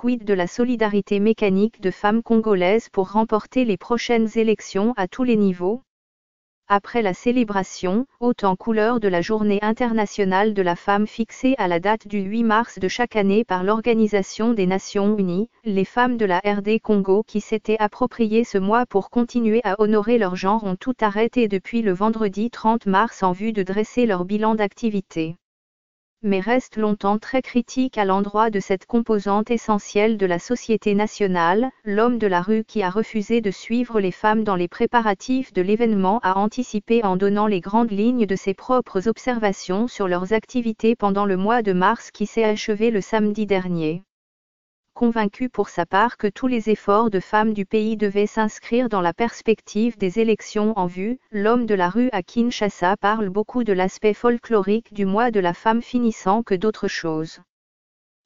Quid de la solidarité mécanique de femmes congolaises pour remporter les prochaines élections à tous les niveaux? Après la célébration, haute en couleurs de la Journée internationale de la femme fixée à la date du 8 mars de chaque année par l'Organisation des Nations Unies, les femmes de la RD Congo qui s'étaient approprié ce mois pour continuer à honorer leur genre ont tout arrêté depuis le vendredi 30 mars en vue de dresser leur bilan d'activité. Mais reste longtemps très critique à l'endroit de cette composante essentielle de la société nationale, l'homme de la rue qui a refusé de suivre les femmes dans les préparatifs de l'événement a anticipé en donnant les grandes lignes de ses propres observations sur leurs activités pendant le mois de mars qui s'est achevé le samedi dernier. Convaincu pour sa part que tous les efforts de femmes du pays devaient s'inscrire dans la perspective des élections en vue, l'homme de la rue à Kinshasa parle beaucoup de l'aspect folklorique du mois de la femme finissant que d'autres choses.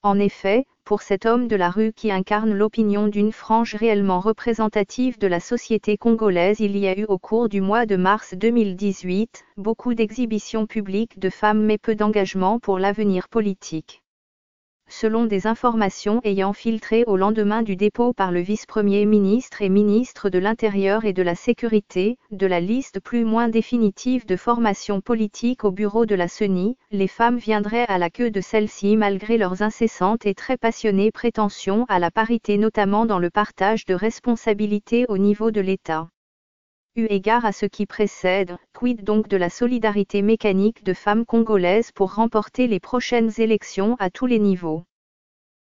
En effet, pour cet homme de la rue qui incarne l'opinion d'une frange réellement représentative de la société congolaise, il y a eu au cours du mois de mars 2018, beaucoup d'exhibitions publiques de femmes mais peu d'engagement pour l'avenir politique. Selon des informations ayant filtré au lendemain du dépôt par le vice-premier ministre et ministre de l'Intérieur et de la Sécurité, de la liste plus ou moins définitive de formations politiques au bureau de la CENI, les femmes viendraient à la queue de celle-ci malgré leurs incessantes et très passionnées prétentions à la parité notamment dans le partage de responsabilités au niveau de l'État. Eu égard à ce qui précède, quid donc de la solidarité mécanique de femmes congolaises pour remporter les prochaines élections à tous les niveaux?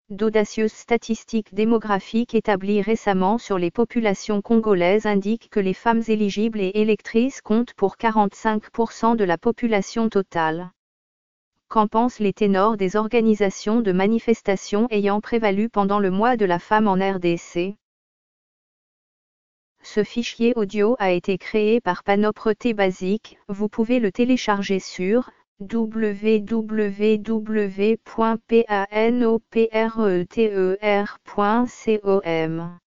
D'audacieuses statistiques démographiques établies récemment sur les populations congolaises indiquent que les femmes éligibles et électrices comptent pour 45% de la population totale. Qu'en pensent les ténors des organisations de manifestations ayant prévalu pendant le mois de la femme en RDC? Ce fichier audio a été créé par Panopreté Basic, vous pouvez le télécharger sur www.panopreter.com.